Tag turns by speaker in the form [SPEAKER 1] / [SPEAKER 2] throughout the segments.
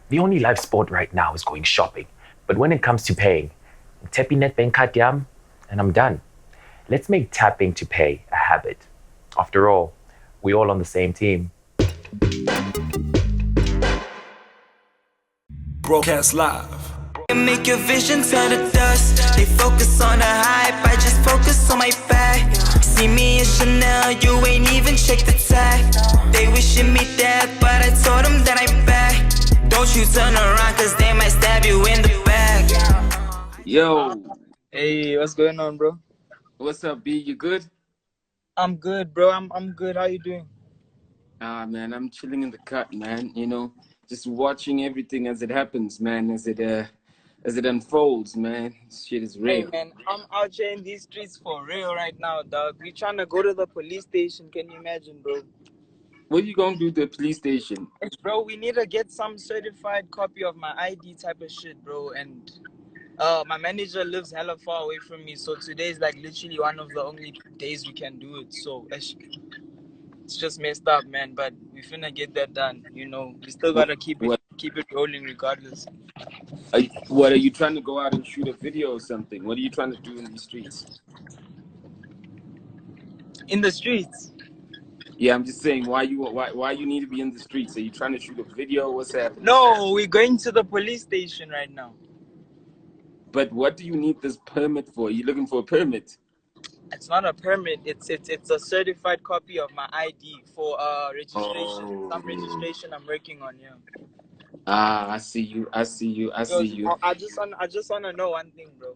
[SPEAKER 1] The only live sport right now is going shopping. But when it comes to paying, tapping net bank card yam, and I'm done. Let's make tapping to pay a habit. After all, we're all on the same team.
[SPEAKER 2] Broadcast live.
[SPEAKER 3] Make your vision turn to dust. They focus on the hype, I just focus on my back. See me in Chanel, you ain't even check the tag. They wishing me death, but I told them that I'm back. Don't you turn around, cause they might stab you in the back.
[SPEAKER 4] Yo,
[SPEAKER 5] Hey, what's going on, bro?
[SPEAKER 4] what's up, B? You good?
[SPEAKER 5] I'm good, bro. I'm good. How you doing?
[SPEAKER 4] Man, I'm chilling in the cut, man. You know, just watching everything as it happens, man. As it unfolds, man. Shit is
[SPEAKER 5] Hey,
[SPEAKER 4] real.
[SPEAKER 5] man, I'm out here in these streets for real right now, dog. We trying to go to the police station. Can you imagine, bro?
[SPEAKER 4] What you gonna do at the police station?
[SPEAKER 5] Bro, we need to get some certified copy of my ID type of shit, bro. And my manager lives hella far away from me, so today is like literally one of the only days we can do it. So it's just messed up, man. But we finna get that done. You know, we still gotta keep it rolling regardless.
[SPEAKER 4] What are you trying to go out and shoot a video or something? What are you trying to do in these streets?
[SPEAKER 5] In the streets.
[SPEAKER 4] Yeah, I'm just saying, why you need to be in the streets? Are you trying to shoot a video? What's happening?
[SPEAKER 5] No, we're going to the police station right now.
[SPEAKER 4] But what do you need this permit for? Are you looking for a permit?
[SPEAKER 5] It's not a permit. It's a certified copy of my ID for registration. Some registration I'm working on. Yeah.
[SPEAKER 4] I see you. I see you. I see you.
[SPEAKER 5] I just wanna know one thing, bro.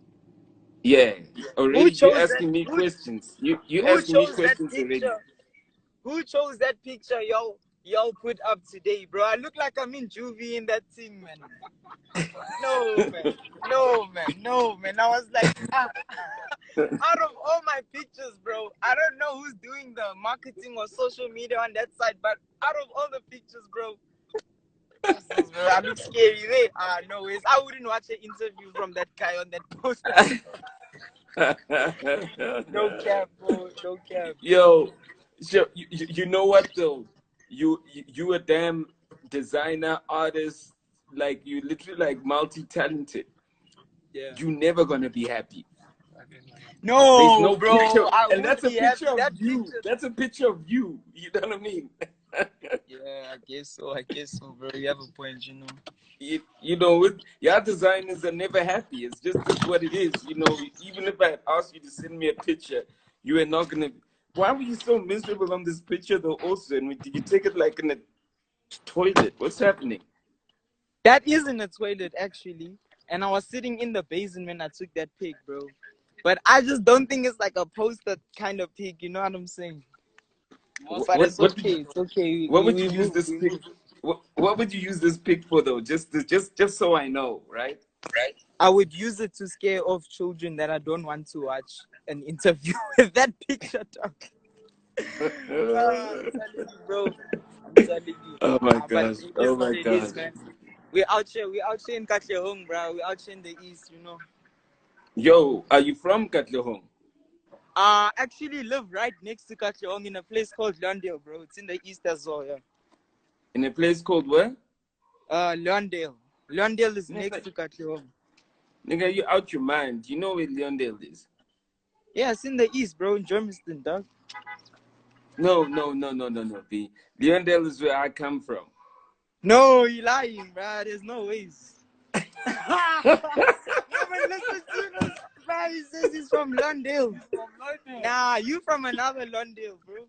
[SPEAKER 4] Yeah. Already you asking me
[SPEAKER 5] who-
[SPEAKER 4] questions. You
[SPEAKER 5] Who
[SPEAKER 4] asking me
[SPEAKER 5] chose that
[SPEAKER 4] questions already.
[SPEAKER 5] picture? Who chose that picture, y'all put up today, bro? I look like I'm in juvie in that thing, man. No, man. No, man. I was like, out of all my pictures, bro, I don't know who's doing the marketing or social media on that side, but out of all the pictures, bro, I look scary. No ways. I wouldn't watch an interview from that guy on that poster. No cap, bro. No cap.
[SPEAKER 4] Yo, so you know what though? You a damn designer, artist, like you literally like multi-talented.
[SPEAKER 5] Yeah.
[SPEAKER 4] You never gonna be happy.
[SPEAKER 5] No,
[SPEAKER 4] There's no
[SPEAKER 5] bro.
[SPEAKER 4] picture,
[SPEAKER 5] I
[SPEAKER 4] and that's a
[SPEAKER 5] would be happy.
[SPEAKER 4] picture of
[SPEAKER 5] That
[SPEAKER 4] you.
[SPEAKER 5] picture-
[SPEAKER 4] That's a picture of you. You know what I mean?
[SPEAKER 5] Yeah, I guess so, bro. You have a point, you know.
[SPEAKER 4] You know, your designers are never happy. It's just what it is. You know, even if I asked you to send me a picture, you are not gonna. Why were you so miserable on this picture though? Also, and did you take it like in a toilet? What's happening?
[SPEAKER 5] That is in the toilet, actually. And I was sitting in the basin when I took that pic, bro. But I just don't think it's like a poster kind of pic, you know what I'm saying? But it's okay. It's okay.
[SPEAKER 4] What would you use this pic? What would you use this pic for though? Just so I know, right?
[SPEAKER 5] I would use it to scare off children that I don't want to watch an interview with that picture, dog. I'm telling you, bro. I'm telling you.
[SPEAKER 4] Oh my
[SPEAKER 5] But
[SPEAKER 4] gosh!
[SPEAKER 5] it is
[SPEAKER 4] Oh
[SPEAKER 5] what
[SPEAKER 4] my
[SPEAKER 5] it is,
[SPEAKER 4] gosh!
[SPEAKER 5] man. We're out here in Katlehong, bro. We're out here in the east, you know.
[SPEAKER 4] Yo, are you from Katlehong?
[SPEAKER 5] Actually live right next to Katlehong in a place called Lawndale, bro. It's in the east as well, yeah.
[SPEAKER 4] In a place called where?
[SPEAKER 5] Lawndale. Lawndale is next to Katlehong.
[SPEAKER 4] Nigga, you out your mind. You know where Leondale is?
[SPEAKER 5] Yeah, it's in the east, bro, in Germiston, dog.
[SPEAKER 4] No, B. Leondale is where I come from.
[SPEAKER 5] No, you're lying, bro. There's no ways. No, but listen to this, bro. He says he's from Lawndale. Nah, you from another Lawndale, bro.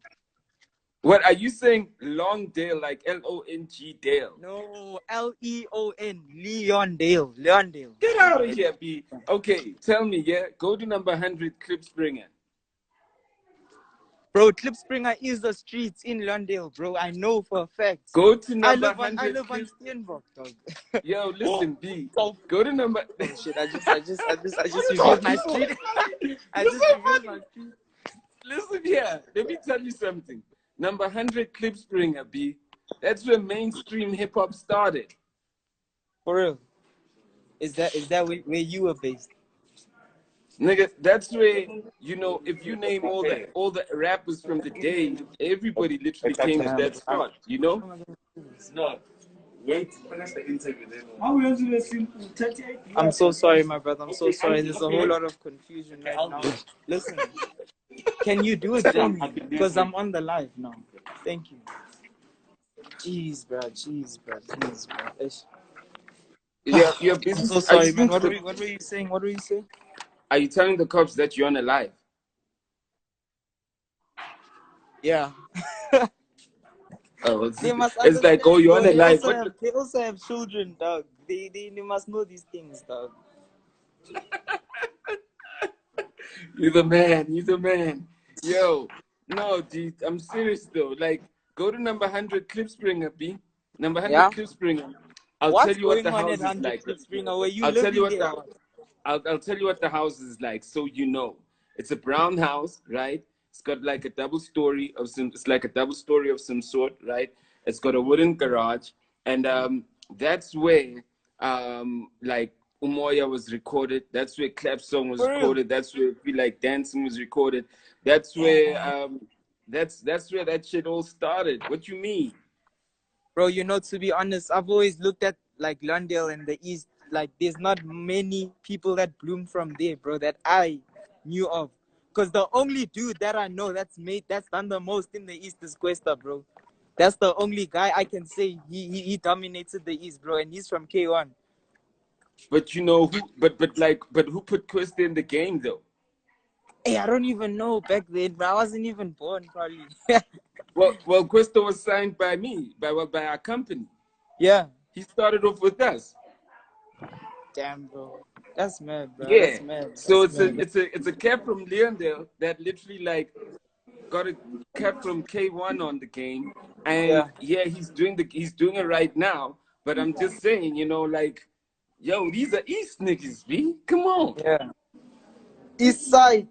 [SPEAKER 4] What are you saying? Longdale, like L-O-N-G Dale?
[SPEAKER 5] No, Leon, Leondale. Leondale.
[SPEAKER 4] Get out of here, B. Okay, tell me, yeah. Go to number 100 Klipspringer.
[SPEAKER 5] Bro, Klipspringer is the streets in Lawndale, bro. I know for a fact.
[SPEAKER 4] Go to number
[SPEAKER 5] I
[SPEAKER 4] 100.
[SPEAKER 5] live on Steenbok, dog.
[SPEAKER 4] Yo, listen, B. Go to number.
[SPEAKER 5] Oh shit! I just revealed my street. I just revealed my street.
[SPEAKER 4] Listen here. Let me tell you something. Number 100 Klipspringer, B. That's where mainstream hip hop started.
[SPEAKER 5] For real? Is that where you were based?
[SPEAKER 4] Nigga, that's where, you know, if you name all the rappers from the day, everybody literally came to that spot, you know?
[SPEAKER 6] No.
[SPEAKER 5] I'm so sorry, my brother. I'm so sorry. There's a whole lot of confusion right now. Listen, can you do it for me? Because I'm on the live now. Thank you. Jeez, bro. Jeez, bro. Ish.
[SPEAKER 4] Your
[SPEAKER 5] I'm
[SPEAKER 4] business.
[SPEAKER 5] so sorry, man. What were you saying? What were you saying?
[SPEAKER 4] Are you telling the cops that you're on a live?
[SPEAKER 5] Yeah.
[SPEAKER 4] Oh,
[SPEAKER 5] They must
[SPEAKER 4] it's
[SPEAKER 5] understand.
[SPEAKER 4] like, oh, you're on a live.
[SPEAKER 5] They also have children, dog. They must know these things, dog.
[SPEAKER 4] You're the man. You're the man. Yo, no, G, I'm serious though. Like, go to number 100 Klipspringer, B. Number 100
[SPEAKER 5] Yeah.
[SPEAKER 4] Klipspringer. I'll
[SPEAKER 5] What's
[SPEAKER 4] tell you what
[SPEAKER 5] going
[SPEAKER 4] the
[SPEAKER 5] on
[SPEAKER 4] house
[SPEAKER 5] at
[SPEAKER 4] is
[SPEAKER 5] 100
[SPEAKER 4] like.
[SPEAKER 5] Klipspringer? Were you
[SPEAKER 4] I'll tell you
[SPEAKER 5] living
[SPEAKER 4] what
[SPEAKER 5] there?
[SPEAKER 4] the I'll tell you what the house is like, so you know. It's a brown house, right? It's got like a double story of some. It's like a double story of some sort, right? It's got a wooden garage, and that's where like Umoya was recorded. That's where Clap Song was
[SPEAKER 5] For real?
[SPEAKER 4] recorded. That's where Feel Like Dancing was recorded. That's where that's where that shit all started. What you mean?
[SPEAKER 5] Bro, you know, to be honest, I've always looked at like Londale and the East. Like, there's not many people that bloom from there, bro, that I knew of. Because the only dude that I know that's done the most in the East is Questa, bro. That's the only guy I can say he dominated the East, bro, and he's from K1.
[SPEAKER 4] But you know who? But who put Questa in the game though?
[SPEAKER 5] Hey, I don't even know back then, bro. I wasn't even born, probably.
[SPEAKER 4] Well, Questa was signed by me, by our company.
[SPEAKER 5] Yeah.
[SPEAKER 4] He started off with us.
[SPEAKER 5] Damn, bro. That's mad, bro.
[SPEAKER 4] Yeah.
[SPEAKER 5] That's mad.
[SPEAKER 4] So
[SPEAKER 5] That's mad.
[SPEAKER 4] it's a cap from Leondale that literally like got a cap from K1 on the game, and yeah, he's doing it right now. But I'm just saying, you know, like, yo, these are East niggas, B. Come on.
[SPEAKER 5] Yeah. East side.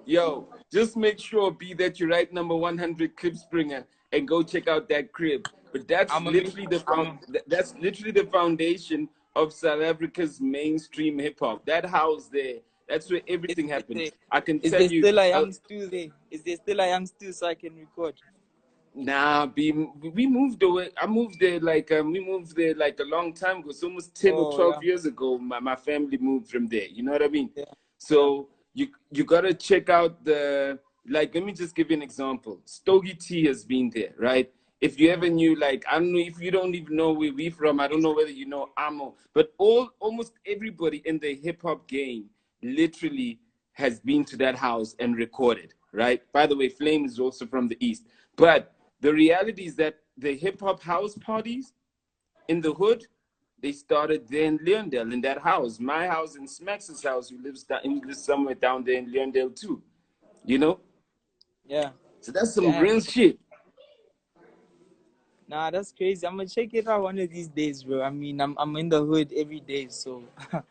[SPEAKER 4] Yo, just make sure, B, that you write number 100 Klipspringer and go check out that crib. But that's literally the foundation of South Africa's mainstream hip hop. That house there, that's where everything happens. I can tell you.
[SPEAKER 5] Is there still a young stew there? Is there still a young stew so I can record?
[SPEAKER 4] Nah, B, we moved away. I moved there like we moved there like a long time ago. It's almost 10 or 12 years ago. My family moved from there. You know what I mean?
[SPEAKER 5] Yeah.
[SPEAKER 4] So you gotta check out the, like, let me just give you an example. Stogie T has been there, right? If you ever knew, like, I don't know, if you don't even know where we from, I don't know whether you know Amo, but almost everybody in the hip hop game literally has been to that house and recorded, right? By the way, Flame is also from the East. But the reality is that the hip hop house parties in the hood, they started there in Leondale, in that house. My house and Smax's house, who lives somewhere down there in Leondale too. You know?
[SPEAKER 5] Yeah.
[SPEAKER 4] So that's some real shit.
[SPEAKER 5] Nah, that's crazy. I'm gonna check it out one of these days, bro. I mean, I'm in the hood every day, so I'm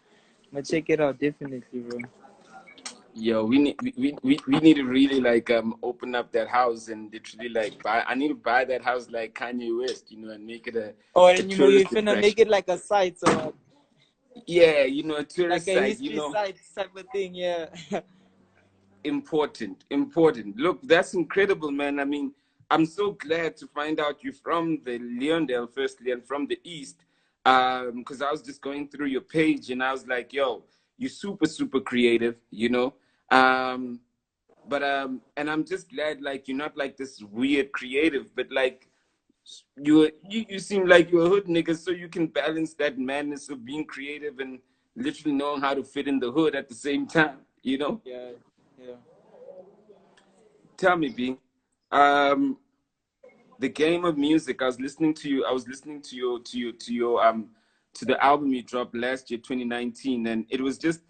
[SPEAKER 5] gonna check it out definitely, bro.
[SPEAKER 4] Yo, we need to really like open up that house and literally like buy. I need to buy that house like Kanye West, you know, and make it a.
[SPEAKER 5] And you know you're finna make it like a site, so
[SPEAKER 4] yeah, you know, a tourist
[SPEAKER 5] like a
[SPEAKER 4] site,
[SPEAKER 5] history
[SPEAKER 4] you know,
[SPEAKER 5] site type of thing, yeah.
[SPEAKER 4] Important. Look, that's incredible, man. I mean, I'm so glad to find out you're from the Leondale, firstly, and from the East, because I was just going through your page and I was like, yo, you're super creative, you know. And I'm just glad, like, you're not like this weird creative, but like you seem like you're a hood nigga, so you can balance that madness of being creative and literally knowing how to fit in the hood at the same time, you know.
[SPEAKER 5] Yeah.
[SPEAKER 4] Tell me, B, the game of music. I was listening to you. I was listening to the album you dropped last year, 2019, and it was just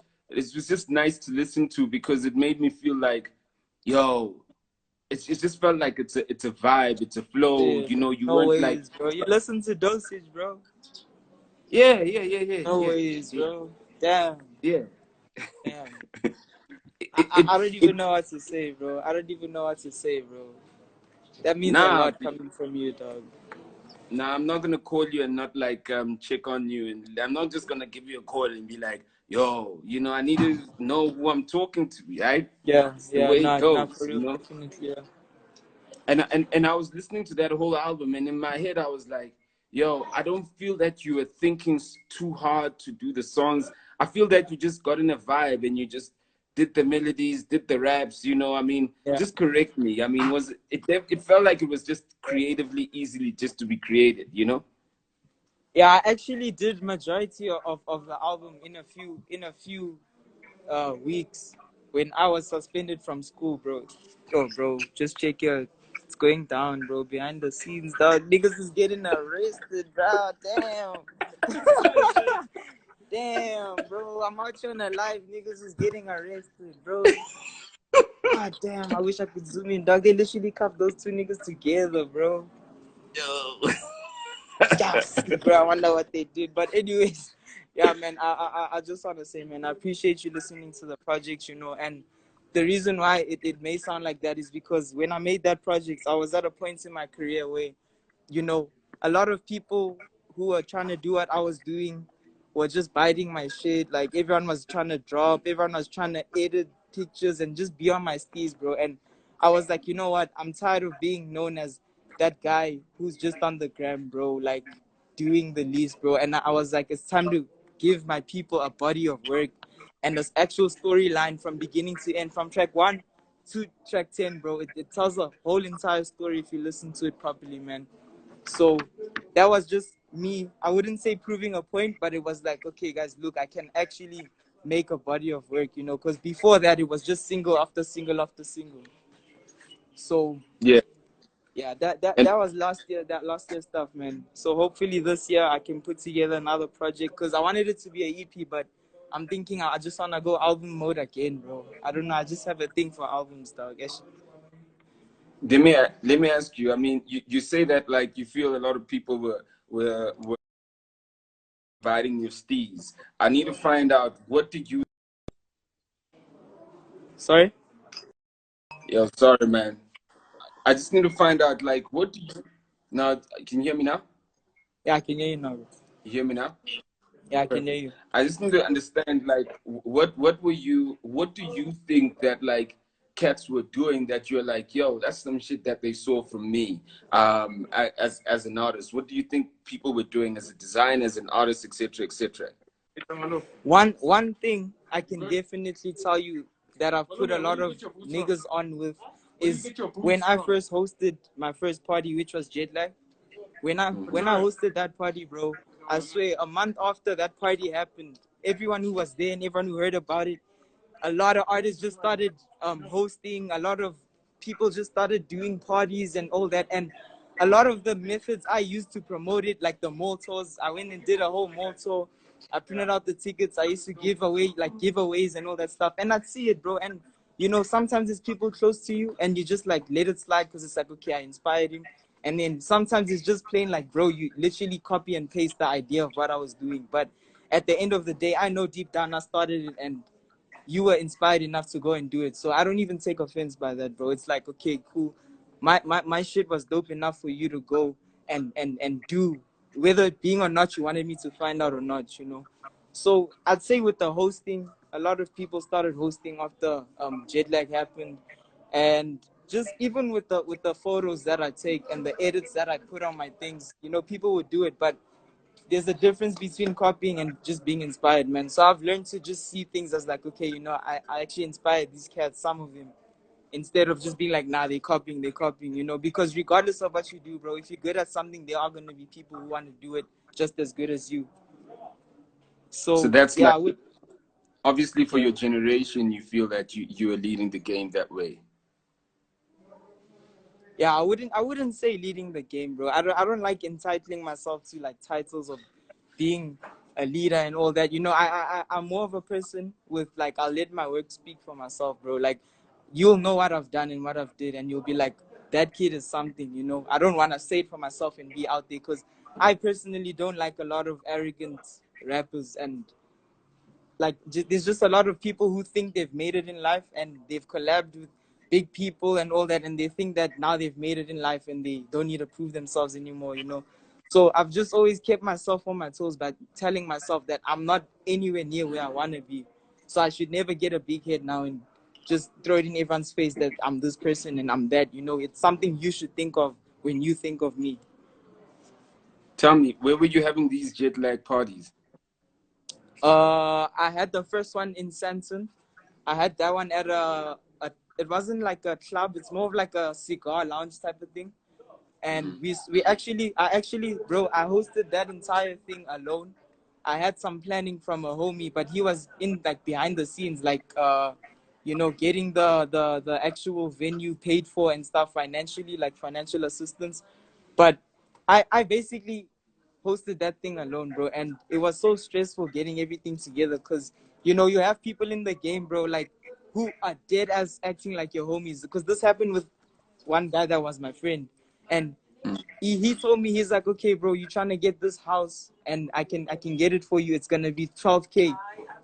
[SPEAKER 4] nice to listen to because it made me feel like, yo, it just felt like it's a vibe, it's a flow. You know, you weren't like,
[SPEAKER 5] bro. You listen to Dosage, bro.
[SPEAKER 4] Yeah.
[SPEAKER 5] No ways, bro. Damn.
[SPEAKER 4] Yeah.
[SPEAKER 5] Damn. I don't even know what to say, bro. That means a lot coming from you, dog.
[SPEAKER 4] Nah, I'm not gonna call you and not like check on you, and I'm not just gonna give you a call and be like, yo, you know, I need to know who I'm talking to, right?
[SPEAKER 5] Yeah,
[SPEAKER 4] the way it goes,
[SPEAKER 5] for real,
[SPEAKER 4] you know?
[SPEAKER 5] definitely, yeah.
[SPEAKER 4] And I was listening to that whole album, and in my head I was like, yo, I don't feel that you were thinking too hard to do the songs. I feel that you just got in a vibe and you just did the melodies, did the raps, you know. I mean,
[SPEAKER 5] Yeah.
[SPEAKER 4] just correct me. I mean, was it? It felt like it was just creatively easily just to be created, you know.
[SPEAKER 5] Yeah, I actually did majority of the album in a few weeks when I was suspended from school, bro. Yo, bro, just check your, it's going down, bro. Behind the scenes, dog. Niggas is getting arrested, bro. Damn. Damn, bro. I'm out here on a live. Niggas is getting arrested, bro. God damn. I wish I could zoom in, dog. They literally cuffed those two niggas together, bro.
[SPEAKER 4] Yo.
[SPEAKER 5] Yes, bro. I wonder what they did. But anyways, yeah, man. I just want to say, man, I appreciate you listening to the project, you know, and the reason why it may sound like that is because when I made that project, I was at a point in my career where, you know, a lot of people who were trying to do what I was doing were just biting my shit. Like, everyone was trying to drop, everyone was trying to edit pictures and just be on my steez, bro. And I was like, you know what? I'm tired of being known as that guy who's just on the gram, bro, like doing the least, bro. And I was like, it's time to give my people a body of work and this actual storyline from beginning to end, from track 1 to track 10, bro. It tells a whole entire story if you listen to it properly, man. So that was just me. I wouldn't say proving a point, but it was like, okay, guys, look, I can actually make a body of work, you know, because before that, it was just single after single after single. So
[SPEAKER 4] Yeah.
[SPEAKER 5] yeah, that
[SPEAKER 4] And
[SPEAKER 5] was last year stuff, man. So hopefully this year I can put together another project because I wanted it to be an EP, but I'm thinking I just want to go album mode again, bro. I don't know. I just have a thing for albums, dog.
[SPEAKER 4] let me ask you. I mean, you say that like you feel a lot of people were inviting your steez. I need to find out what did you.
[SPEAKER 5] Sorry?
[SPEAKER 4] Yo, sorry, man. I just need to find out like what do you. Now, can you hear me now?
[SPEAKER 5] Yeah, I can hear you now, bro.
[SPEAKER 4] You hear me now?
[SPEAKER 5] Yeah, I can hear
[SPEAKER 4] Perfect.
[SPEAKER 5] you.
[SPEAKER 4] I just need to understand like what do you think that like cats were doing that you're like, yo, that's some shit that they saw from me as an artist. What do you think people were doing as a designer, as an artist, etc., etc.?
[SPEAKER 5] One thing I can definitely tell you that I've put a lot of niggas on with is when I first hosted my first party, which was Jet Lag. When I hosted that party, bro, I swear a month after that party happened, everyone who was there and everyone who heard about it, a lot of artists just started hosting. A lot of people just started doing parties and all that. And a lot of the methods I used to promote it, like the mall tours, I went and did a whole mall tour. I printed out the tickets. I used to give away like giveaways and all that stuff. And I'd see it, bro. And you know, sometimes it's people close to you, and you just like let it slide because it's like, okay, I inspired him. And then sometimes it's just plain like, bro, you literally copy and paste the idea of what I was doing. But at the end of the day, I know deep down I started it, and you were inspired enough to go and do it. So I don't even take offense by that, bro. It's like, okay, cool. My shit was dope enough for you to go and do, whether being or not you wanted me to find out or not, you know. So I'd say with the hosting, a lot of people started hosting after jet lag happened, and just even with the photos that I take and the edits that I put on my things, you know, people would do it, but there's a difference between copying and just being inspired, man. So I've learned to just see things as like, okay, you know, I actually inspired these cats, some of them, instead of just being like, nah, they're copying, you know, because regardless of what you do, bro, if you're good at something, there are going to be people who want to do it just as good as you.
[SPEAKER 4] So
[SPEAKER 5] So,
[SPEAKER 4] that's
[SPEAKER 5] yeah,
[SPEAKER 4] like obviously for your generation, you feel that you are leading the game that way.
[SPEAKER 5] Yeah, I wouldn't say leading the game, bro. I don't like entitling myself to like titles of being a leader and all that. You know, I'm more of a person with like, I'll let my work speak for myself, bro. Like, you'll know what I've done and what I've did, and you'll be like, that kid is something, you know. I don't want to say it for myself and be out there, because I personally don't like a lot of arrogant rappers, and like there's just a lot of people who think they've made it in life and they've collabed with big people and all that, and they think that now they've made it in life and they don't need to prove themselves anymore, you know. So I've just always kept myself on my toes by telling myself that I'm not anywhere near where I want to be, so I should never get a big head now and just throw it in everyone's face that I'm this person and I'm that. You know, it's something you should think of when you think of me.
[SPEAKER 4] Tell me, where were you having these jet lag parties?
[SPEAKER 5] I had the first one in Santon. I had that one at it wasn't like a club. It's more of like a cigar lounge type of thing. And I actually, bro, I hosted that entire thing alone. I had some planning from a homie, but he was in like behind the scenes, like you know, getting the actual venue paid for and stuff financially, like financial assistance. But I basically hosted that thing alone, bro, and it was so stressful getting everything together because you know you have people in the game, bro, like who are dead as acting like your homies. Because this happened with one guy that was my friend, and he told me, he's like, okay, bro, you trying to get this house and I can get it for you. It's gonna be 12K.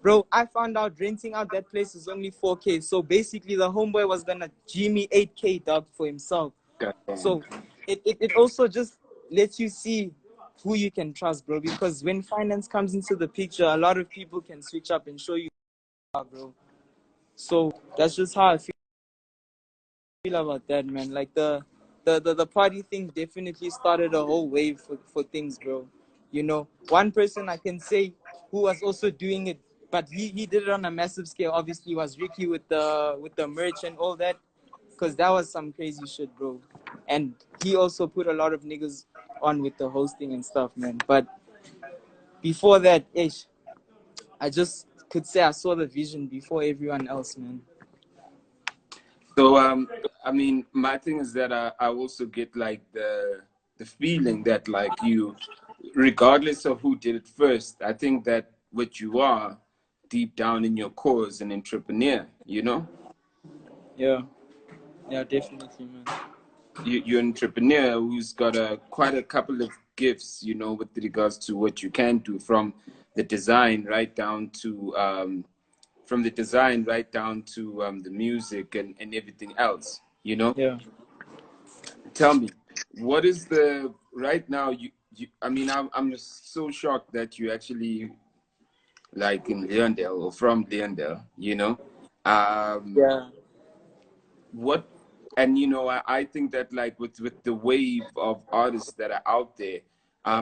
[SPEAKER 5] Bro, I found out renting out that place is only 4K. So basically the homeboy was gonna G me 8K, dog, for himself.
[SPEAKER 4] Goddamn.
[SPEAKER 5] So it also just lets you see who you can trust, bro, because when finance comes into the picture, a lot of people can switch up and show you, bro. So that's just how I feel about that, man. Like the party thing definitely started a whole wave for things, bro. You know, one person I can say who was also doing it, but he did it on a massive scale, obviously, was Ricky with the merch and all that, because that was some crazy shit, bro. And he also put a lot of niggas on with the hosting and stuff, man. But before that, ish, I just could say I saw the vision before everyone else, man.
[SPEAKER 4] So I mean, my thing is that I also get like the feeling that like you, regardless of who did it first, I think that what you are deep down in your core is an entrepreneur, you know?
[SPEAKER 5] Yeah, yeah, definitely, man.
[SPEAKER 4] You're an entrepreneur who's got quite a couple of gifts, you know, with regards to what you can do, from the design right down to the music and everything else, you know?
[SPEAKER 5] Yeah.
[SPEAKER 4] Tell me, what is the right now? I mean, I'm so shocked that you actually like in Leondale or from Leondale. You know, um,
[SPEAKER 5] Yeah.
[SPEAKER 4] what? And you know, I think that like with the wave of artists that are out there,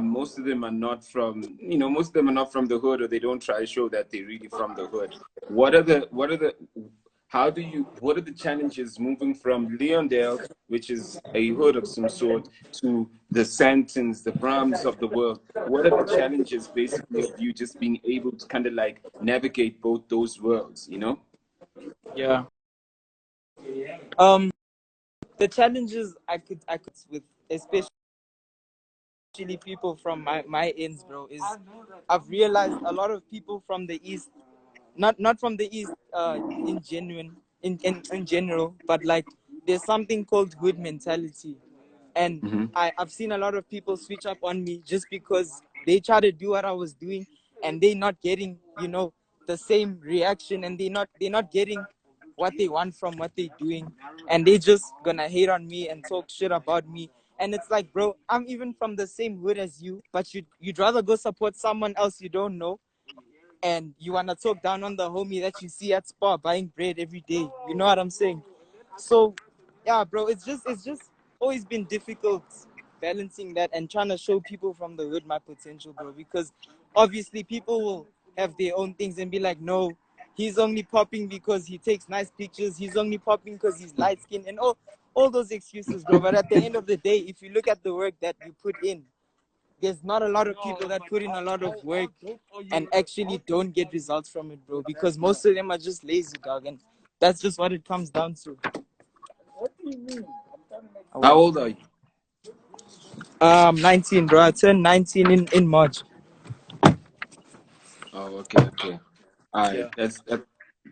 [SPEAKER 4] most of them are not from, you know, most of them are not from the hood, or they don't try to show that they're really from the hood. What are the how do you, what are the challenges moving from Leondale, which is a hood of some sort, to the Santons, the Brahms of the world? What are the challenges basically of you just being able to kind of like navigate both those worlds, you know?
[SPEAKER 5] Yeah. Um, the challenges I could with, especially people from my ends, bro, is I've realized a lot of people from the east, not from the east, in general, but like there's something called hood mentality, and
[SPEAKER 4] Mm-hmm.
[SPEAKER 5] I've seen a lot of people switch up on me just because they try to do what I was doing, and they not getting, you know, the same reaction, and they're not getting what they want from what they're doing, and they just gonna hate on me and talk shit about me. And it's like, bro, I'm even from the same hood as you, but you'd rather go support someone else you don't know, and you wanna talk down on the homie that you see at Spar buying bread every day. You know what I'm saying? So, yeah, bro, it's just always been difficult balancing that and trying to show people from the hood my potential, bro. Because obviously people will have their own things and be like, no, he's only popping because he takes nice pictures. He's only popping because he's light skinned and all those excuses, bro. But at the end of the day, if you look at the work that you put in, there's not a lot of people that put in a lot of work and actually don't get results from it, bro. Because most of them are just lazy, dog, and that's just what it comes down to.
[SPEAKER 4] How old are you?
[SPEAKER 5] 19, bro. I turned 19 in March.
[SPEAKER 4] Oh, okay, okay. All right,
[SPEAKER 5] Yeah.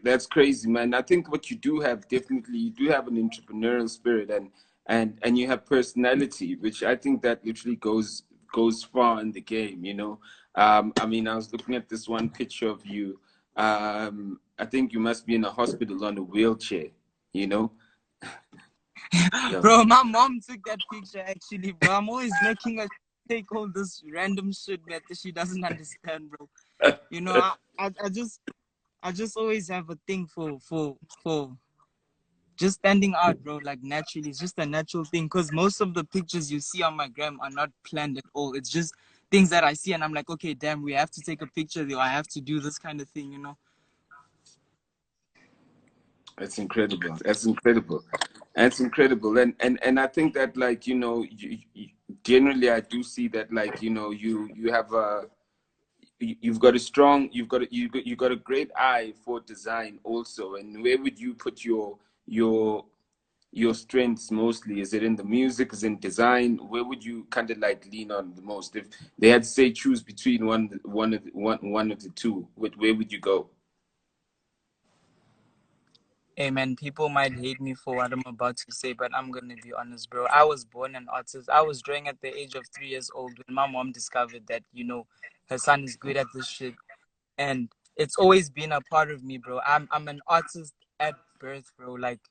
[SPEAKER 4] that's crazy, man. I think what you do have, definitely, you do have an entrepreneurial spirit, and you have personality, which I think that literally goes far in the game. You know, I mean, I was looking at this one picture of you. I think you must be in a hospital on a wheelchair. You know, yeah.
[SPEAKER 5] Bro, my mom took that picture actually, bro. I'm always making her take all this random shit that she doesn't understand, bro. You know, I just always have a thing for just standing out, bro, like naturally. It's just a natural thing because most of the pictures you see on my gram are not planned at all. It's just things that I see and I'm like, okay, damn, we have to take a picture or I have to do this kind of thing, you know?
[SPEAKER 4] That's incredible. That's incredible. That's incredible. And I think that, like, you know, generally I do see that, like, you know, you have a you've got a strong you've got a great eye for design also. And where would you put your strengths mostly? Is it in the music? Is it in design? Where would you kind of like lean on the most if they had to say choose between one of the two? Where would you go?
[SPEAKER 5] Hey man, people might hate me for what I'm about to say, but I'm gonna be honest, bro. I was born an artist. I was drawing at the age of 3 years old when my mom discovered that, you know, her son is good at this shit. And it's always been a part of me, bro. I'm an artist at birth, bro. Like,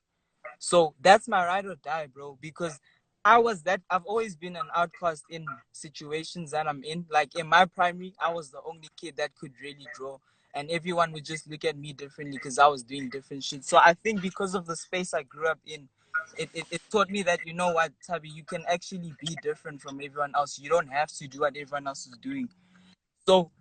[SPEAKER 5] so that's my ride or die, bro. Because I've always been an outcast in situations that I'm in. Like in my primary, I was the only kid that could really draw. And everyone would just look at me differently because I was doing different shit. So I think because of the space I grew up in, it taught me that, you know what, Tabi, you can actually be different from everyone else. You don't have to do what everyone else is doing. So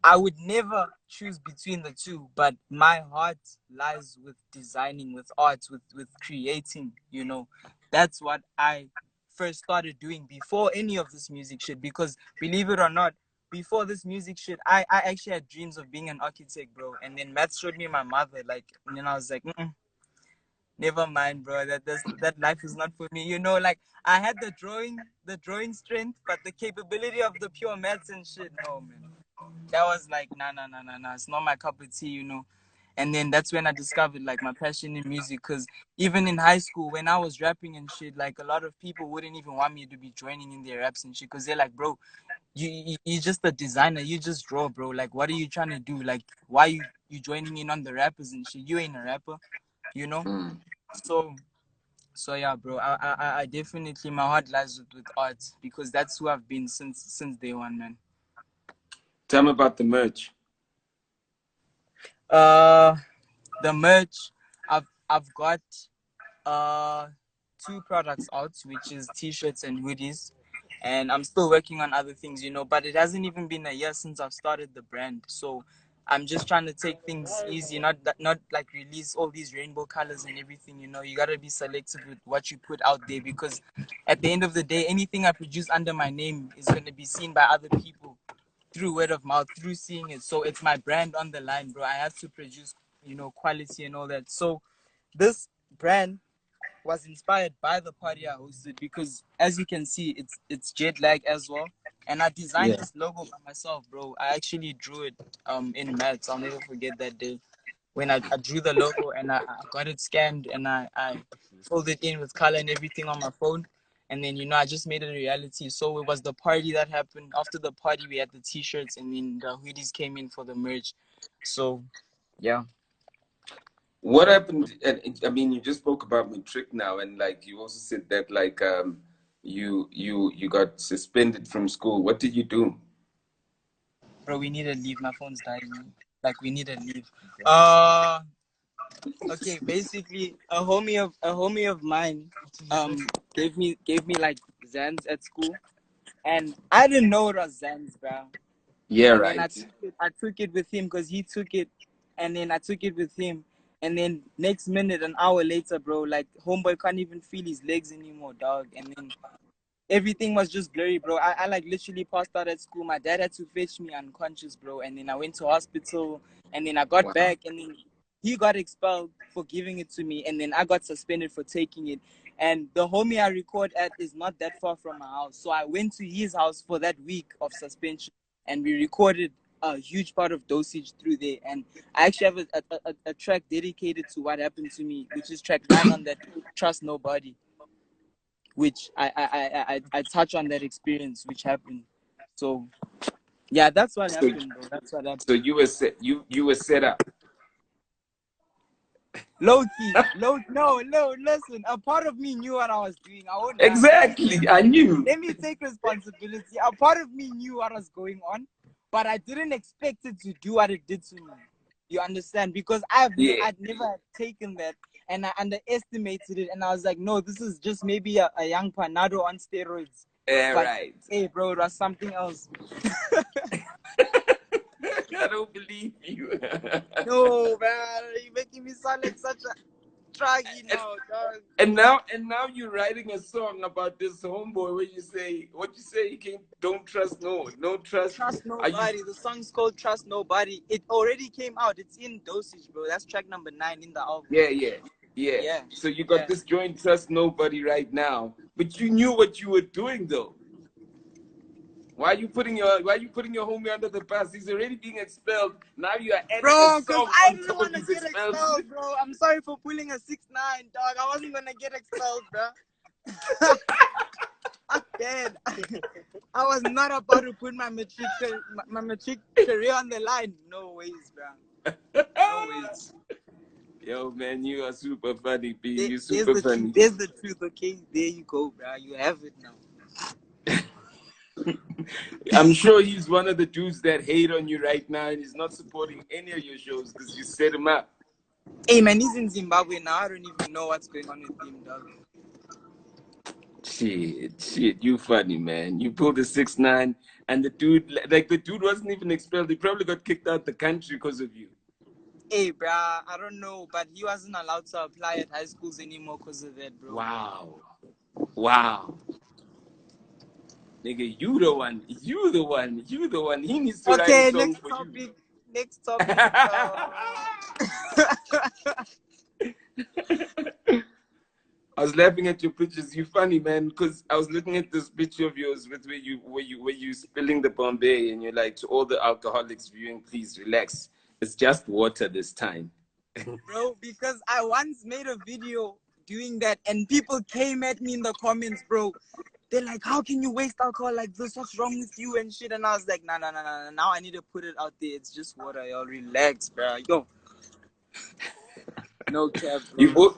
[SPEAKER 5] I would never choose between the two, but my heart lies with designing, with art, with creating, you know. That's what I first started doing before any of this music shit. Because believe it or not, before this music shit, I actually had dreams of being an architect, bro. And then Matt showed me my mother, like, and then I was like, never mind, bro. That life is not for me. You know, like I had the drawing strength, but the capability of the pure maths and shit, no man. That was like, nah. It's not my cup of tea, you know. And then that's when I discovered like my passion in music. Cause even in high school, when I was rapping and shit, like a lot of people wouldn't even want me to be joining in their raps and shit. Cause they're like, bro, you just a designer. You just draw, bro. Like, what are you trying to do? Like, why you joining in on the rappers and shit? You ain't a rapper, you know.
[SPEAKER 4] Mm.
[SPEAKER 5] So so yeah, bro. I definitely my heart lies with art because that's who I've been since day one, man.
[SPEAKER 4] Tell me about the merch.
[SPEAKER 5] The merch, I've got two products out, which is t-shirts and hoodies, and I'm still working on other things, you know. But it hasn't even been a year since I've started the brand, so I'm just trying to take things easy, not like release all these rainbow colors and everything. You know, you gotta be selective with what you put out there because at the end of the day, anything I produce under my name is gonna be seen by other people through word of mouth, through seeing it. So it's my brand on the line, bro. I have to produce, you know, quality and all that. So this brand was inspired by the party I hosted because, as you can see, it's jet lag as well. And I designed
[SPEAKER 4] Yeah.
[SPEAKER 5] this logo by myself, bro. I actually drew it in maths. I'll never forget that day when I drew the logo and I got it scanned and I filled it in with color and everything on my phone. And then, you know, I just made it a reality. So it was the party that happened. After the party, we had the t-shirts and then the hoodies came in for the merch. So, yeah.
[SPEAKER 4] What happened? And I mean, you just spoke about Matric now, and like you also said that like you got suspended from school. What did you do?
[SPEAKER 5] Bro, we need to leave. My phone's dying. Like, we need to leave. Okay, basically, a homie of mine gave me like Zans at school. And I didn't know it was Zans, bro.
[SPEAKER 4] Yeah,
[SPEAKER 5] And then I
[SPEAKER 4] right.
[SPEAKER 5] took it with him because he took it, and then I took it with him. And then next minute, an hour later, bro, like homeboy can't even feel his legs anymore, dog. And then everything was just blurry, bro. I like literally passed out at school. My dad had to fetch me unconscious, bro. And then I went to hospital, and then I got
[SPEAKER 4] Wow.
[SPEAKER 5] back, and then he got expelled for giving it to me, and then I got suspended for taking it. And the homie I record at is not that far from my house, so I went to his house for that week of suspension, and we recorded a huge part of Dosage through there. And I actually have a track dedicated to what happened to me, which is track 9 on that Trust Nobody, which I touch on that experience which happened. So yeah, that's what
[SPEAKER 4] So
[SPEAKER 5] happened, bro. That's what happened.
[SPEAKER 4] so you were set up.
[SPEAKER 5] Low key, no, listen. A part of me knew what I was doing. I won't lie.
[SPEAKER 4] Exactly. I knew.
[SPEAKER 5] Let me take responsibility. A part of me knew what was going on, but I didn't expect it to do what it did to me. You understand? Because
[SPEAKER 4] Yeah.
[SPEAKER 5] I'd never taken that, and I underestimated it, and I was like, no, this is just maybe a young Panado on steroids.
[SPEAKER 4] Yeah,
[SPEAKER 5] But
[SPEAKER 4] right.
[SPEAKER 5] hey, bro, it was something else.
[SPEAKER 4] I don't believe you.
[SPEAKER 5] No, man, you're making me sound like such a tragedy now, dog.
[SPEAKER 4] And now you're writing a song about this homeboy where you say what you say. You can't, don't trust no trust.
[SPEAKER 5] Trust Nobody. The song's called Trust Nobody. It already came out. It's in Dosage, bro. That's track number 9 in the album.
[SPEAKER 4] Yeah. So you got this joint Trust Nobody right now, but you knew what you were doing though. Why are you putting your homie under the bus? He's already being expelled. Now you are adding
[SPEAKER 5] Bro,
[SPEAKER 4] a
[SPEAKER 5] because
[SPEAKER 4] song
[SPEAKER 5] I
[SPEAKER 4] on
[SPEAKER 5] didn't
[SPEAKER 4] top
[SPEAKER 5] want
[SPEAKER 4] of
[SPEAKER 5] to
[SPEAKER 4] his
[SPEAKER 5] get
[SPEAKER 4] expelled.
[SPEAKER 5] expelled, bro. I'm sorry for pulling a 6'9", dog. I wasn't gonna get expelled, bro. Dead. I was not about to put my matric career on the line. No ways, bro. No ways.
[SPEAKER 4] Yo, man, you are super funny, B. You super funny.
[SPEAKER 5] There's the truth, okay? There you go, bro. You have it now.
[SPEAKER 4] I'm sure he's one of the dudes that hate on you right now and he's not supporting any of your shows because you set him up.
[SPEAKER 5] Hey, man, he's in Zimbabwe now. I don't even know what's going on with him, dog.
[SPEAKER 4] Shit, you funny, man. You pulled a 6'9", and the dude wasn't even expelled. He probably got kicked out the country because of you.
[SPEAKER 5] Hey, bro, I don't know, but he wasn't allowed to apply at high schools anymore because of that, bro.
[SPEAKER 4] Wow. Nigga, you the one. He needs to write a song for you.
[SPEAKER 5] Next topic.
[SPEAKER 4] I was laughing at your pictures. You funny, man, because I was looking at this picture of yours with where you spilling the Bombay and you're like, to all the alcoholics viewing, please relax. It's just water this time.
[SPEAKER 5] Bro, because I once made a video doing that and people came at me in the comments, bro. They're like, how can you waste alcohol like this? What's wrong with you and shit? And I was like, nah. Now I need to put it out there. It's just water, y'all. Relax, bro. Yo. No cap, bro.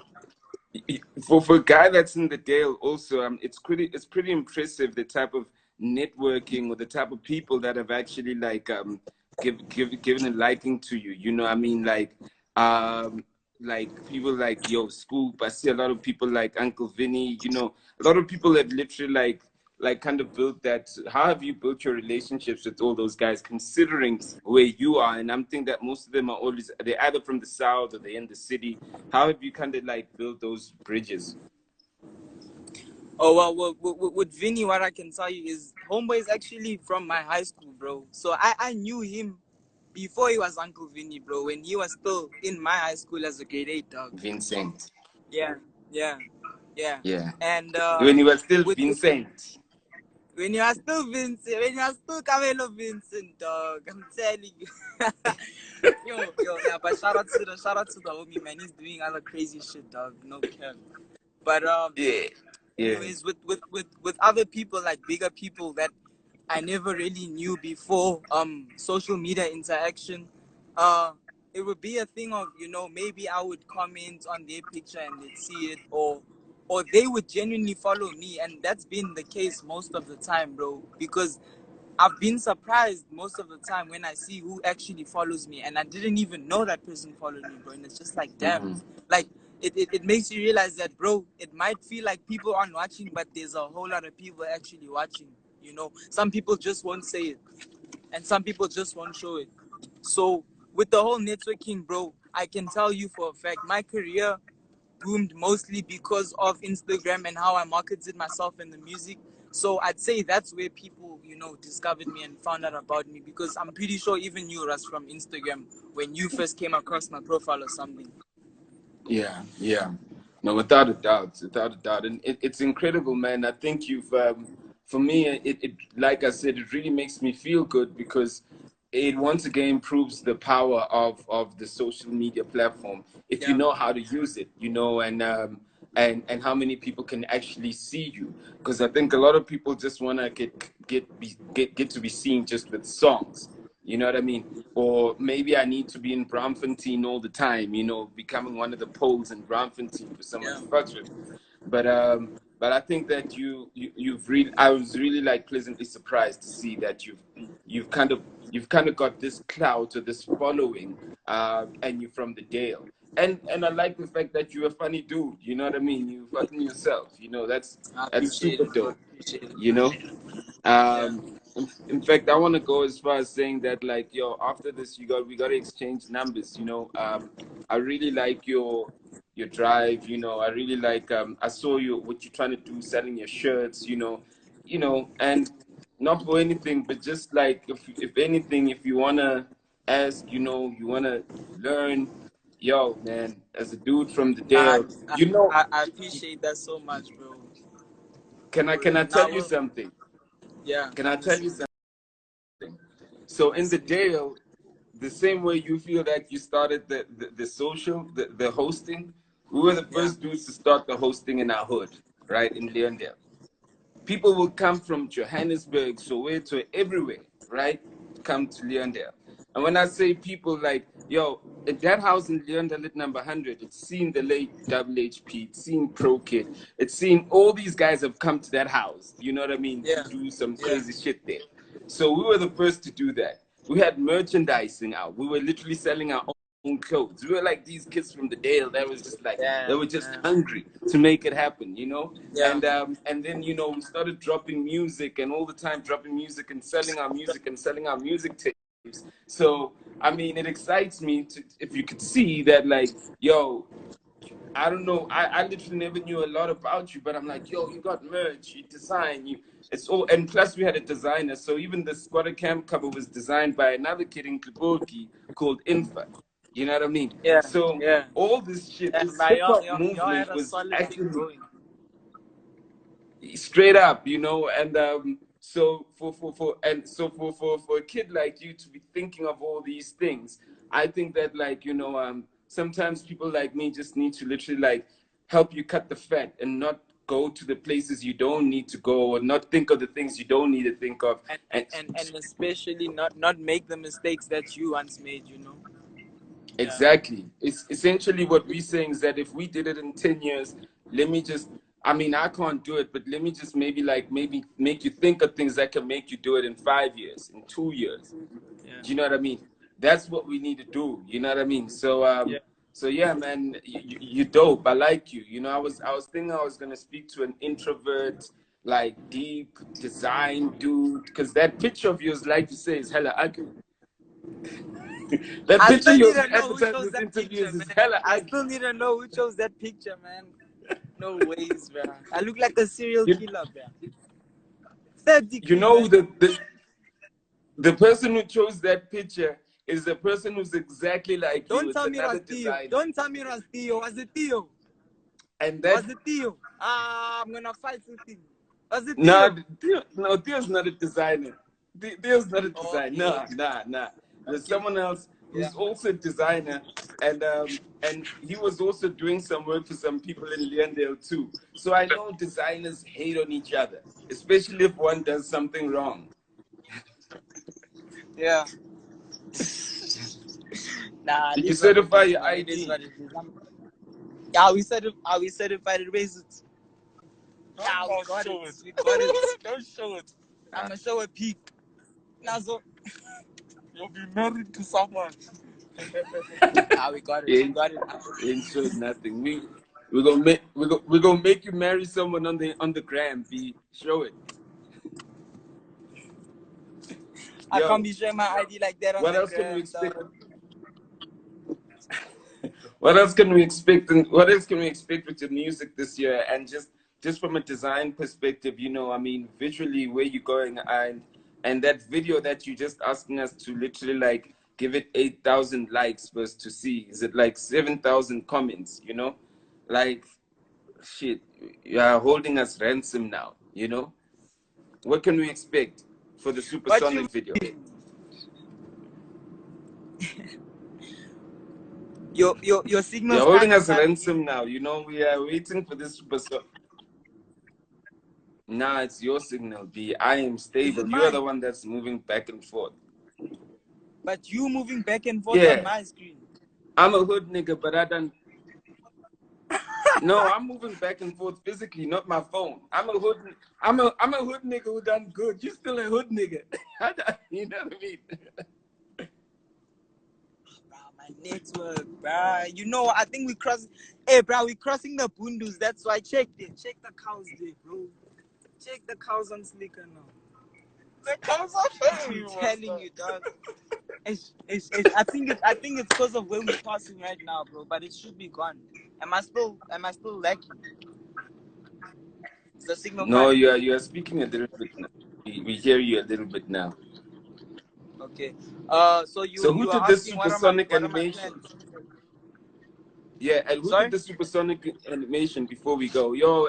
[SPEAKER 4] For a guy that's in the Dale also, it's pretty impressive the type of networking or the type of people that have actually like given a liking to you. You know, I mean, like people like Scoop. I see a lot of people like Uncle Vinny. You know, a lot of people that literally like kind of built that. How have you built your relationships with all those guys, considering where you are? And I'm thinking that most of them they're either from the South or they're in the city. How have you kind of like built those bridges?
[SPEAKER 5] Oh, well, with Vinny, what I can tell you is homeboy is actually from my high school, bro. So I knew him before he was Uncle Vinny, bro, when he was still in my high school as a grade 8 dog.
[SPEAKER 4] Vincent.
[SPEAKER 5] Yeah. And
[SPEAKER 4] when he was still Vincent.
[SPEAKER 5] When you are still Vincent, when you are still Camelo Vincent, dog, I'm telling you. Yeah, but shout out to the homie, man. He's doing other crazy shit, dog. No cap. But anyways, with other people, like bigger people that I never really knew before social media interaction, it would be a thing of, maybe I would comment on their picture and they'd see it, or they would genuinely follow me, and that's been the case most of the time, bro, because I've been surprised most of the time when I see who actually follows me, and I didn't even know that person followed me, bro, and it's just like, damn, like, it makes you realize that, bro, it might feel like people aren't watching, but there's a whole lot of people actually watching, Some people just won't say it, and some people just won't show it. So with the whole networking, bro, I can tell you for a fact, my career boomed mostly because of Instagram and how I marketed myself in the music. So I'd say that's where people, discovered me and found out about me, because I'm pretty sure even you, Russ, from Instagram, when you first came across my profile or something.
[SPEAKER 4] Yeah. No, without a doubt. And it's incredible, man. I think you've, for me, it like I said, it really makes me feel good because it once again proves the power of the social media platform if you know how to use it, and how many people can actually see you. Because I think a lot of people just want to get to be seen just with songs. You know what I mean? Or maybe I need to be in Braamfontein all the time, becoming one of the poles in Braamfontein for someone to fuck with. But I think that I was really like pleasantly surprised to see that you've kind of got this clout or this following, and you're from the Dale. and I like the fact that you're a funny dude. You know what I mean? You fucking yourself. You know, that's
[SPEAKER 5] I appreciate
[SPEAKER 4] super
[SPEAKER 5] it, bro.
[SPEAKER 4] dope.
[SPEAKER 5] Appreciate it.
[SPEAKER 4] You know.
[SPEAKER 5] Yeah.
[SPEAKER 4] In fact, I want to go as far as saying that, like, yo, after this, we got to exchange numbers. You know, I really like your drive. You know, I really like. I saw you what you're trying to do, selling your shirts. And not for anything, but just like if anything, if you wanna ask, you wanna learn, yo, man, as a dude from the
[SPEAKER 5] Nah,
[SPEAKER 4] Dale, you know,
[SPEAKER 5] I appreciate that so much, bro. For
[SPEAKER 4] can I
[SPEAKER 5] real. Now,
[SPEAKER 4] tell you something?
[SPEAKER 5] yeah,
[SPEAKER 4] Can I
[SPEAKER 5] I'm
[SPEAKER 4] tell you
[SPEAKER 5] listening.
[SPEAKER 4] something? So in the
[SPEAKER 5] Listening.
[SPEAKER 4] Dale, the same way you feel that you started the social, the hosting, we were the
[SPEAKER 5] Yeah.
[SPEAKER 4] first dudes to start the hosting in our hood, right, in Leondale. People will come from Johannesburg, Soweto, everywhere, right, come to Leondale. And when I say people, like, yo, at that house in Leondale at number 100, it's seen the late Double HP, it's seen Pro Kid, it's seen all these guys have come to that house, you know what I mean, to
[SPEAKER 5] Yeah.
[SPEAKER 4] do some
[SPEAKER 5] Yeah.
[SPEAKER 4] crazy shit there. So we were the first to do that. We had merchandising out. We were literally selling our own clothes. We were like these kids from the Dale that was just like, they
[SPEAKER 5] Yeah.
[SPEAKER 4] were just
[SPEAKER 5] Yeah.
[SPEAKER 4] hungry to make it happen, you know?
[SPEAKER 5] Yeah.
[SPEAKER 4] And then, we started dropping music, and all the time dropping music and selling our music and selling our music tapes. So I mean, it excites me to, if you could see that, like, yo, I don't know, I literally never knew a lot about you, but I'm like, yo, you got merch, you design, it's all, and plus we had a designer. So even the Squatter Camp cover was designed by another kid in Kiboki called Infa. You know what I mean?
[SPEAKER 5] Yeah.
[SPEAKER 4] So
[SPEAKER 5] Yeah.
[SPEAKER 4] all this shit,
[SPEAKER 5] Yeah.
[SPEAKER 4] this
[SPEAKER 5] But
[SPEAKER 4] hip hop
[SPEAKER 5] y'all had
[SPEAKER 4] movement
[SPEAKER 5] a
[SPEAKER 4] was
[SPEAKER 5] solid thing
[SPEAKER 4] actually
[SPEAKER 5] going.
[SPEAKER 4] straight up, and so for a kid like you to be thinking of all these things, I think that, like, sometimes people like me just need to literally, like, help you cut the fat and not go to the places you don't need to go, or not think of the things you don't need to think of.
[SPEAKER 5] And especially not make the mistakes that you once made, you know. Yeah.
[SPEAKER 4] Exactly. It's essentially what we're saying is that if we did it in 10 years, let me just, I mean, I can't do it, but let me just maybe make you think of things that can make you do it in 5 years, in 2 years.
[SPEAKER 5] Yeah.
[SPEAKER 4] Do you know what I mean? That's what we need to do. You know what I mean? So,
[SPEAKER 5] Yeah.
[SPEAKER 4] so yeah, man, you're dope. I like you. I was thinking I was going to speak to an introvert, like deep design dude, because that picture of yours, like you say, is hella ugly. That
[SPEAKER 5] I
[SPEAKER 4] picture
[SPEAKER 5] still
[SPEAKER 4] you
[SPEAKER 5] need
[SPEAKER 4] was
[SPEAKER 5] to know who
[SPEAKER 4] advertising
[SPEAKER 5] chose
[SPEAKER 4] this
[SPEAKER 5] that
[SPEAKER 4] interview
[SPEAKER 5] picture,
[SPEAKER 4] is
[SPEAKER 5] man.
[SPEAKER 4] hella
[SPEAKER 5] I
[SPEAKER 4] ugly.
[SPEAKER 5] still need to know who chose that picture, man. No ways, man. I look like a serial
[SPEAKER 4] You,
[SPEAKER 5] killer, man. Third
[SPEAKER 4] you
[SPEAKER 5] degree,
[SPEAKER 4] know
[SPEAKER 5] man.
[SPEAKER 4] the person who chose that picture is the person who's exactly like you.
[SPEAKER 5] Don't
[SPEAKER 4] It's
[SPEAKER 5] tell me it
[SPEAKER 4] another
[SPEAKER 5] was Theo.
[SPEAKER 4] designer.
[SPEAKER 5] Don't tell me it was Theo. Was it Theo?
[SPEAKER 4] And
[SPEAKER 5] Was
[SPEAKER 4] that
[SPEAKER 5] it Theo? Ah, I'm gonna fight with him. Was it
[SPEAKER 4] no,
[SPEAKER 5] Theo?
[SPEAKER 4] Theo's not a designer. Theo's not a designer.
[SPEAKER 5] Okay.
[SPEAKER 4] Nah. There's
[SPEAKER 5] Okay.
[SPEAKER 4] someone else
[SPEAKER 5] Yeah.
[SPEAKER 4] who's also a designer, and he was also doing some work for some people in Leondale too. So I know designers hate on each other, especially if one does something wrong.
[SPEAKER 5] Yeah. Nah, it
[SPEAKER 4] Did you
[SPEAKER 5] is what it
[SPEAKER 4] certify
[SPEAKER 5] is,
[SPEAKER 4] your
[SPEAKER 5] man. It is
[SPEAKER 4] ID?
[SPEAKER 5] what it is. Yeah, we certified it raised. Yeah, we got it. We got it.
[SPEAKER 2] Don't show it.
[SPEAKER 5] I'm gonna show a peek. Now so
[SPEAKER 2] You'll be married to someone.
[SPEAKER 5] we got it.
[SPEAKER 4] You
[SPEAKER 5] We got it.
[SPEAKER 4] you ain't showed nothing. We're gonna make you marry someone on the gram. Be show it.
[SPEAKER 5] I can't
[SPEAKER 4] Yo,
[SPEAKER 5] be showing my ID like that on
[SPEAKER 4] what
[SPEAKER 5] the
[SPEAKER 4] else can we
[SPEAKER 5] gram,
[SPEAKER 4] expect?
[SPEAKER 5] dog.
[SPEAKER 4] What else can we expect? And what else can we expect with your music this year? And just from a design perspective, I mean, visually, where you going, and that video that you just asking us to literally, like, give it 8,000 likes first to see. Is it like 7,000 comments? Like, shit, you are holding us ransom now. What can we expect for the
[SPEAKER 5] What you
[SPEAKER 4] Supersonic video?
[SPEAKER 5] your
[SPEAKER 4] You're
[SPEAKER 5] signal's
[SPEAKER 4] holding
[SPEAKER 5] kind of
[SPEAKER 4] us
[SPEAKER 5] cutting in.
[SPEAKER 4] ransom now. We are waiting for this Supersonic. Nah, it's your signal, B. I am
[SPEAKER 5] Is it
[SPEAKER 4] stable. You are
[SPEAKER 5] mine?
[SPEAKER 4] the one that's moving back and forth.
[SPEAKER 5] But you moving back and forth on
[SPEAKER 4] Yeah,
[SPEAKER 5] my screen.
[SPEAKER 4] I'm a hood nigga, but I done. No, I'm moving back and forth physically, not my phone. I'm a hood. I'm a hood nigga who done good. You still a hood nigga. You know what I mean?
[SPEAKER 5] Bro, My network, bruh. You know, I think we cross. Hey, bruh, we crossing the Bundus. That's why check it. Check the cows there, bro. Check the cows on Slicker now.
[SPEAKER 2] The cows are
[SPEAKER 5] I'm telling you, dog. I think it's because of where we're passing right now, bro. But it should be gone. Am I still lacking? Is the signal
[SPEAKER 4] No,
[SPEAKER 5] fine?
[SPEAKER 4] you are speaking a little bit now. We hear you a little bit now.
[SPEAKER 5] Okay. So
[SPEAKER 4] So who
[SPEAKER 5] you are
[SPEAKER 4] did the
[SPEAKER 5] asking what are my
[SPEAKER 4] animation?
[SPEAKER 5] plans?
[SPEAKER 4] Yeah, and who
[SPEAKER 5] Sorry?
[SPEAKER 4] did the supersonic animation before we go? Yo,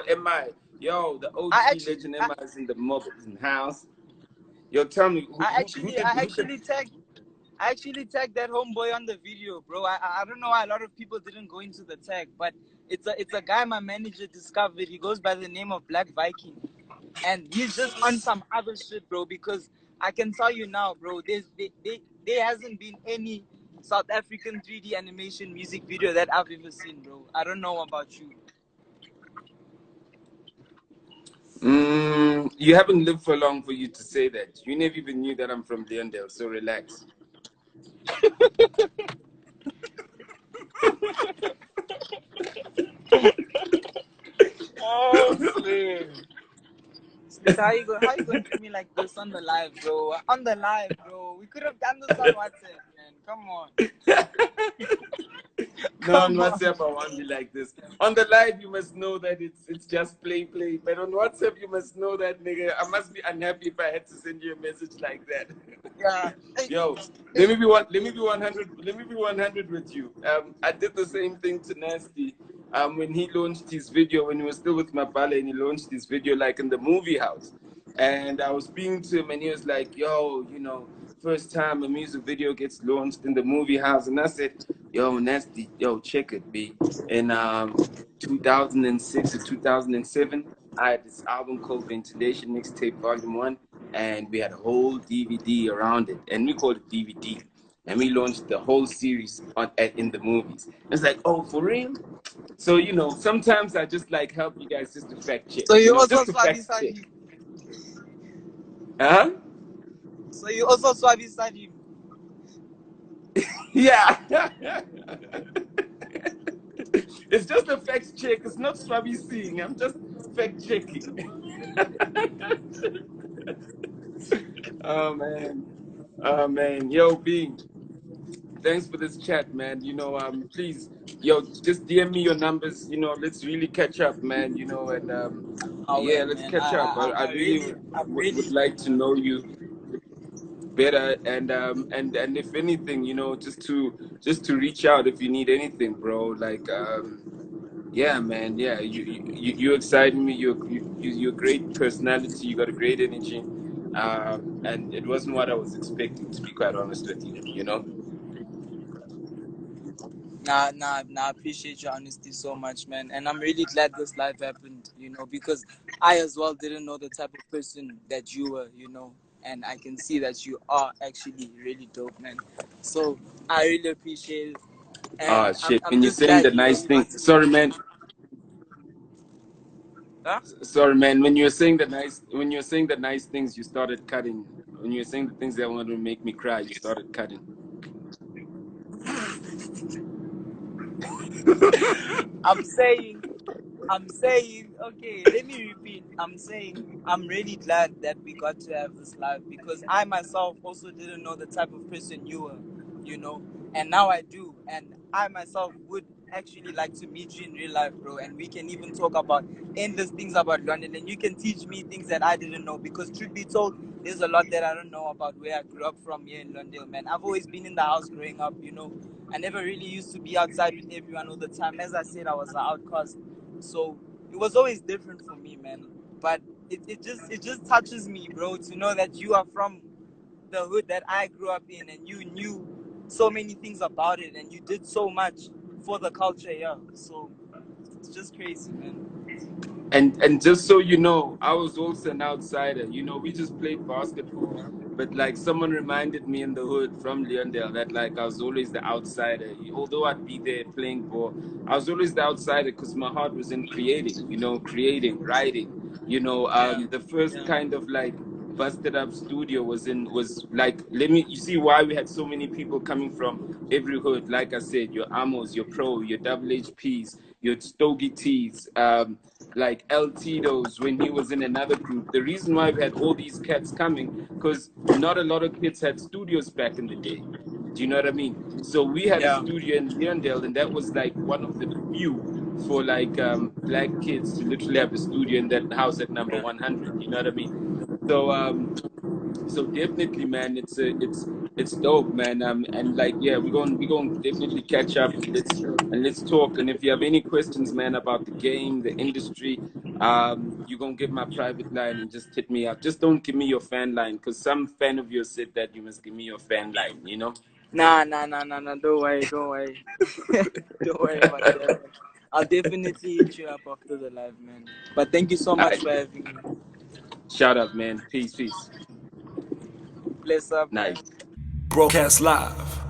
[SPEAKER 4] yo, the OG legend MI is in the mob in house. Yo, tell me
[SPEAKER 5] I
[SPEAKER 4] who
[SPEAKER 5] actually tagged that homeboy on the video, bro. I don't know why a lot of people didn't go into the tag, but it's a guy my manager discovered. He goes by the name of Black Viking, and he's just on some other shit, bro. Because I can tell you now, bro, there hasn't been any South African 3D animation music video that I've ever seen, bro. I don't know about you.
[SPEAKER 4] You haven't lived for long for you to say that. You never even knew that I'm from Leondale, so relax.
[SPEAKER 2] Oh, slave.
[SPEAKER 5] How you going to me like this on the live, bro? On the live, bro. We could have done this on WhatsApp, man. Come on.
[SPEAKER 4] No, on WhatsApp I won't be like this. On the live you must know that it's just play. But on WhatsApp you must know that, nigga, I must be unhappy if I had to send you a message like that.
[SPEAKER 5] Yeah.
[SPEAKER 4] Yo, let me be 100 with you. I did the same thing to Nasty. When he launched his video, when he was still with Mabala, and he launched his video like in the movie house. And I was speaking to him and he was like, yo, you know, first time a music video gets launched in the movie house. And I said, yo, Nasty, yo, check it, B. In 2006 or 2007, I had this album called Ventilation Mixtape Volume 1, and we had a whole DVD around it, and we called it DVD. And we launched the whole series in the movies. It's like, oh, for real? So, you know, sometimes I just like help you guys just to fact check.
[SPEAKER 5] So you
[SPEAKER 4] also
[SPEAKER 5] also Swabi Sadim.
[SPEAKER 4] Huh?
[SPEAKER 5] So you also Swabi Sadim.
[SPEAKER 4] Yeah. It's just a fact check. It's not Swabi seeing. I'm just fact checking. Oh man. Yo, Being. Thanks for this chat, man. You know, please, yo, just DM me your numbers. You know, let's really catch up, man. You know, and let's catch up. I really would like to know you better, and if anything, you know, just to reach out if you need anything, bro. Like, yeah, man. Yeah, you excite me. You're a great personality. You got a great energy, and it wasn't what I was expecting, to be quite honest with you. You know.
[SPEAKER 5] Nah, I appreciate your honesty so much, man. And I'm really glad this live happened, you know, because I as well didn't know the type of person that you were, you know, and I can see that you are actually really dope, man. So I really appreciate it. And
[SPEAKER 4] Shit.
[SPEAKER 5] I'm
[SPEAKER 4] When you're
[SPEAKER 5] just
[SPEAKER 4] saying
[SPEAKER 5] glad,
[SPEAKER 4] the
[SPEAKER 5] you know,
[SPEAKER 4] nice
[SPEAKER 5] we
[SPEAKER 4] thing,
[SPEAKER 5] got to
[SPEAKER 4] sorry, man.
[SPEAKER 5] Huh?
[SPEAKER 4] Sorry, man. When you're saying the nice things, you started cutting. When you're saying the things that wanted to make me cry, you started cutting.
[SPEAKER 5] I'm saying, okay, let me repeat. I'm saying, I'm really glad that we got to have this live because I myself also didn't know the type of person you were, you know, and now I do. And I myself would actually like to meet you in real life, bro. And we can even talk about endless things about London. And you can teach me things that I didn't know because, truth be told, there's a lot that I don't know about where I grew up from here in London, man. I've always been in the house growing up, you know. I never really used to be outside with everyone all the time. As I said, I was an outcast. So it was always different for me, man. But it just touches me, bro, to know that you are from the hood that I grew up in and you knew so many things about it and you did so much for the culture, yeah. So it's just crazy, man.
[SPEAKER 4] And just so you know, I was also an outsider. You know, we just played basketball. But like someone reminded me in the hood from Leondale that like I was always the outsider. Although I'd be there playing ball, I was always the outsider because my heart was in creating, you know, writing. You know, the first kind of like busted up studio was like, you see why we had so many people coming from every hood. Like I said, your Amos, your Pro, your Double HPs, your Stogie T's, like El Tito's when he was in another group. The reason why we had all these cats coming, because not a lot of kids had studios back in the day. Do you know what I mean? So we had a studio in Leondale, and that was like one of the few for like black kids to literally have a studio in that house at number 100. You know what I mean? So definitely, man, it's dope, man. And like, yeah, we're going to definitely catch up, and let's talk. And if you have any questions, man, about the game, the industry, you're gonna get my private line and just hit me up. Just don't give me your fan line, because some fan of yours said that you must give me your fan line, you know?
[SPEAKER 5] Nah. Don't worry. Don't worry about that. I'll definitely hit you up after the live, man. But thank you so much for having me.
[SPEAKER 4] Shout out, man. Peace.
[SPEAKER 5] Bless up,
[SPEAKER 4] Nice.
[SPEAKER 5] man.
[SPEAKER 6] Broadcast live